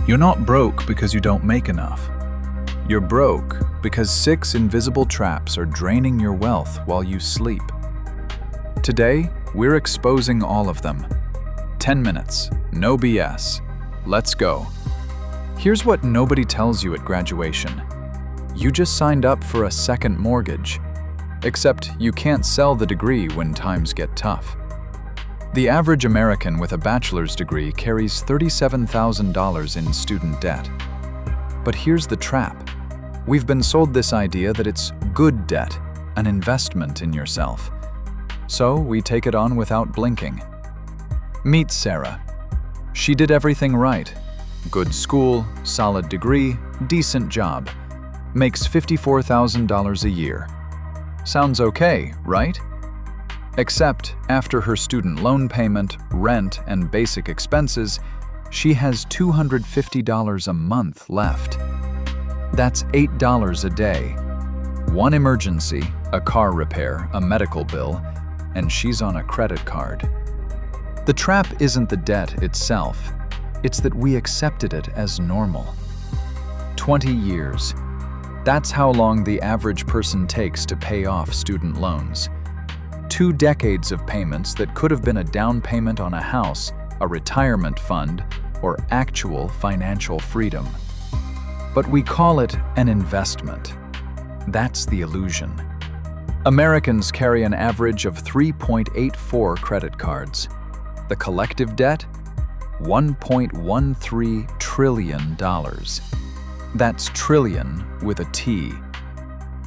You're not broke because you don't make enough. You're broke because 6 invisible traps are draining your wealth while you sleep. Today, we're exposing all of them. 10 minutes, no BS. Let's go. Here's what nobody tells you at graduation. You just signed up for a second mortgage. Except you can't sell the degree when times get tough. The average American with a bachelor's degree carries $37,000 in student debt. But here's the trap. We've been sold this idea that it's good debt, an investment in yourself. So we take it on without blinking. Meet Sarah. She did everything right. Good school, solid degree, decent job. Makes $54,000 a year. Sounds okay, right? Except after her student loan payment, rent, and basic expenses, she has $250 a month left. That's $8 a day. One emergency, a car repair, a medical bill, and she's on a credit card. The trap isn't the debt itself, it's that we accepted it as normal. 20 years. That's how long the average person takes to pay off student loans. 2 decades of payments that could have been a down payment on a house, a retirement fund, or actual financial freedom. But we call it an investment. That's the illusion. Americans carry an average of 3.84 credit cards. The collective debt? $1.13 trillion. That's trillion with a T.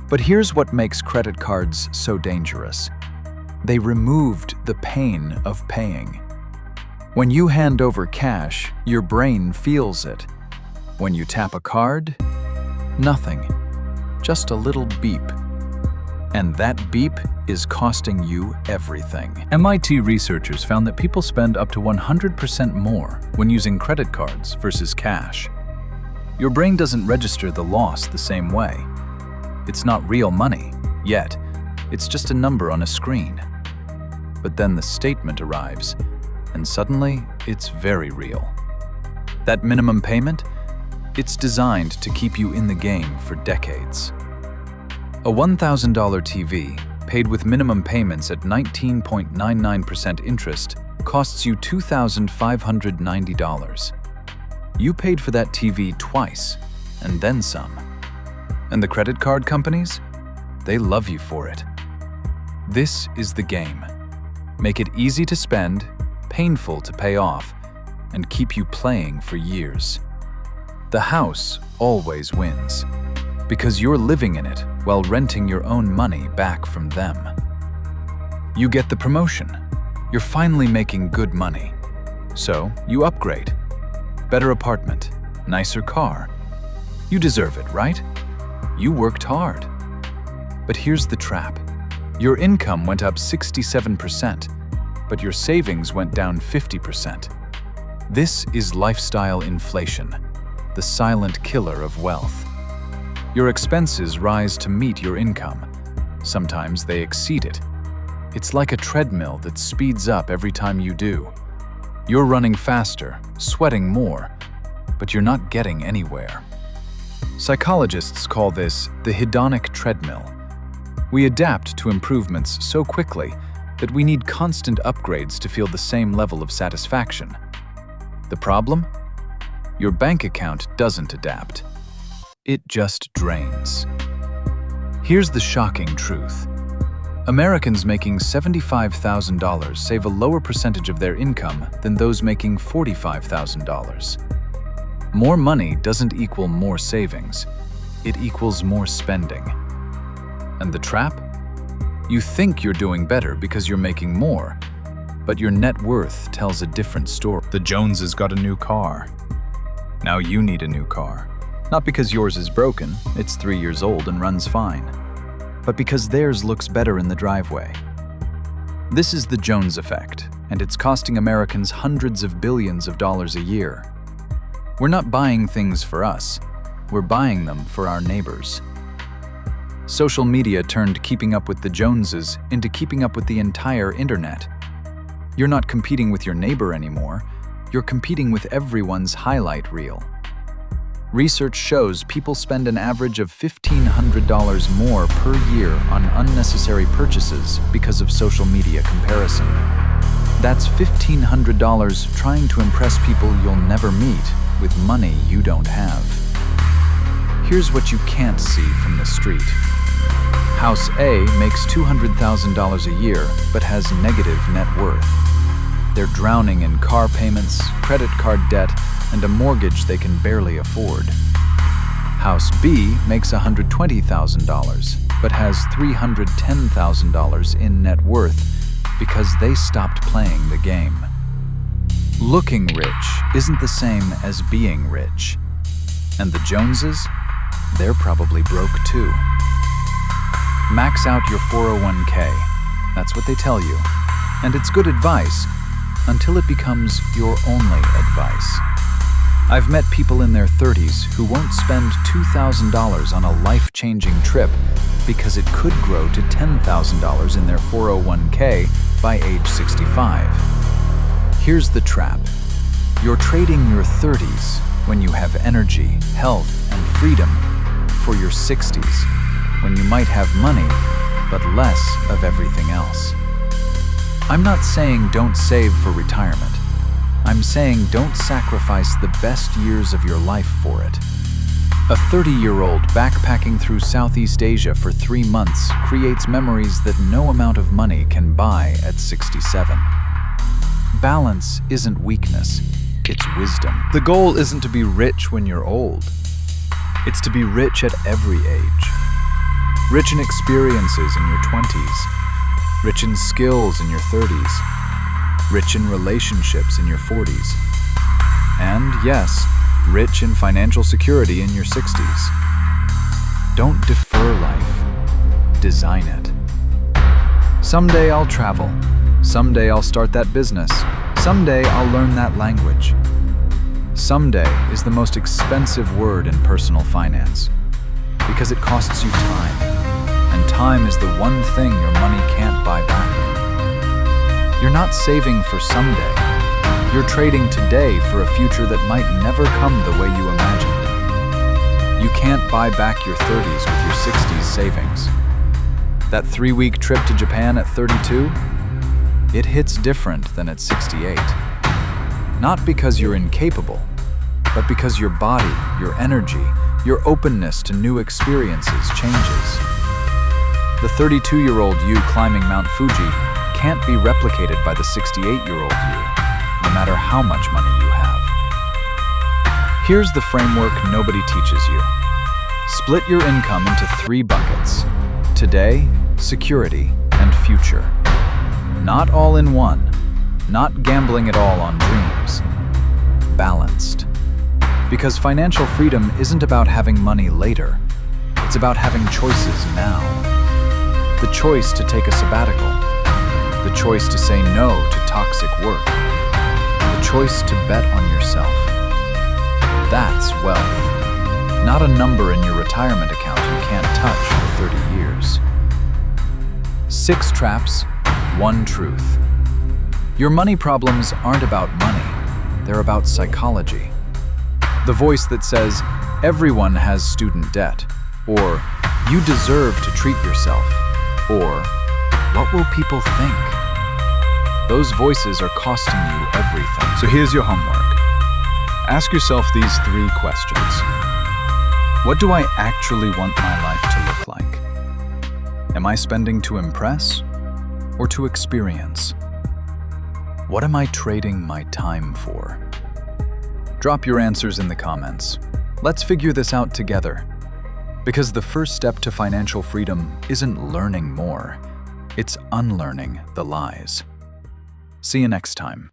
But here's what makes credit cards so dangerous. They removed the pain of paying. When you hand over cash, your brain feels it. When you tap a card, nothing. Just a little beep. And that beep is costing you everything. MIT researchers found that people spend up to 100% more when using credit cards versus cash. Your brain doesn't register the loss the same way. It's not real money, yet. It's just a number on a screen. But then the statement arrives, and suddenly it's very real. That minimum payment? It's designed to keep you in the game for decades. A $1,000 TV, paid with minimum payments at 19.99% interest, costs you $2,590. You paid for that TV twice, and then some. And the credit card companies? They love you for it. This is the game. Make it easy to spend, painful to pay off, and keep you playing for years. The house always wins, because you're living in it while renting your own money back from them. You get the promotion. You're finally making good money. So you upgrade. Better apartment, nicer car. You deserve it, right? You worked hard. But here's the trap. Your income went up 67%, but your savings went down 50%. This is lifestyle inflation, the silent killer of wealth. Your expenses rise to meet your income. Sometimes they exceed it. It's like a treadmill that speeds up every time you do. You're running faster, sweating more, but you're not getting anywhere. Psychologists call this the hedonic treadmill. We adapt to improvements so quickly that we need constant upgrades to feel the same level of satisfaction. The problem? Your bank account doesn't adapt. It just drains. Here's the shocking truth. Americans making $75,000 save a lower percentage of their income than those making $45,000. More money doesn't equal more savings. It equals more spending. And the trap? You think you're doing better because you're making more, but your net worth tells a different story. The Joneses got a new car. Now you need a new car. Not because yours is broken, it's 3 years old and runs fine, but because theirs looks better in the driveway. This is the Jones effect, and it's costing Americans hundreds of billions of dollars a year. We're not buying things for us, we're buying them for our neighbors. Social media turned keeping up with the Joneses into keeping up with the entire internet. You're not competing with your neighbor anymore, you're competing with everyone's highlight reel. Research shows people spend an average of $1,500 more per year on unnecessary purchases because of social media comparison. That's $1,500 trying to impress people you'll never meet with money you don't have. Here's what you can't see from the street. House A makes $200,000 a year but has negative net worth. They're drowning in car payments, credit card debt, and a mortgage they can barely afford. House B makes $120,000 but has $310,000 in net worth because they stopped playing the game. Looking rich isn't the same as being rich. And the Joneses? They're probably broke too. Max out your 401k. That's what they tell you. And it's good advice until it becomes your only advice. I've met people in their 30s who won't spend $2,000 on a life-changing trip because it could grow to $10,000 in their 401k by age 65. Here's the trap. You're trading your 30s, when you have energy, health, and freedom, for your 60s, when you might have money, but less of everything else. I'm not saying don't save for retirement. I'm saying don't sacrifice the best years of your life for it. A 30-year-old backpacking through Southeast Asia for 3 months creates memories that no amount of money can buy at 67. Balance isn't weakness, it's wisdom. The goal isn't to be rich when you're old. It's to be rich at every age. Rich in experiences in your 20s. Rich in skills in your 30s. Rich in relationships in your 40s. And yes, rich in financial security in your 60s. Don't defer life. Design it. Someday I'll travel. Someday I'll start that business. Someday I'll learn that language. Someday is the most expensive word in personal finance because it costs you time, and time is the one thing your money can't buy back. You're not saving for someday. You're trading today for a future that might never come the way you imagined. You can't buy back your 30s with your 60s savings. That 3-week trip to Japan at 32? It hits different than at 68. Not because you're incapable, but because your body, your energy, your openness to new experiences changes. The 32-year-old you climbing Mount Fuji can't be replicated by the 68-year-old you, no matter how much money you have. Here's the framework nobody teaches you. Split your income into 3 buckets: today, security, and future. Not all in one, not gambling it all on dreams. Balanced. Because financial freedom isn't about having money later. It's about having choices now. The choice to take a sabbatical. The choice to say no to toxic work. The choice to bet on yourself. That's wealth. Not a number in your retirement account you can't touch for 30 years. 6 traps, 1 truth. Your money problems aren't about money. They're about psychology. The voice that says, everyone has student debt, or you deserve to treat yourself, or what will people think? Those voices are costing you everything. So here's your homework. Ask yourself these 3 questions. What do I actually want my life to look like? Am I spending to impress or to experience? What am I trading my time for? Drop your answers in the comments. Let's figure this out together. Because the first step to financial freedom isn't learning more, it's unlearning the lies. See you next time.